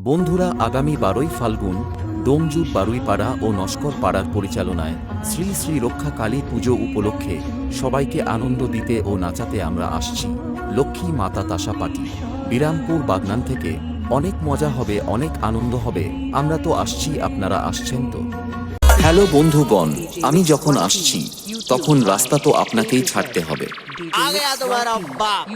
বন্ধুরা, আগামী 12ই ফাল্গুন ডোমজুর বারুইপাড়া ও নস্কর পাড়ার পরিচালনায় শ্রী শ্রী রক্ষা কালী পুজো উপলক্ষে সবাইকে আনন্দ দিতে ও নাচাতে আমরা আসছি। লক্ষ্মী মাতা তাসা পাটি, বিরামপুর বাগনান থেকে। অনেক মজা হবে, অনেক আনন্দ হবে। আমরা তো আসছি, আপনারা আসছেন তো? হ্যালো বন্ধুগণ, আমি যখন আসছি তখন রাস্তা তো আপনাকেই ছাড়তে হবে। आ गया तुम्हारा बाप।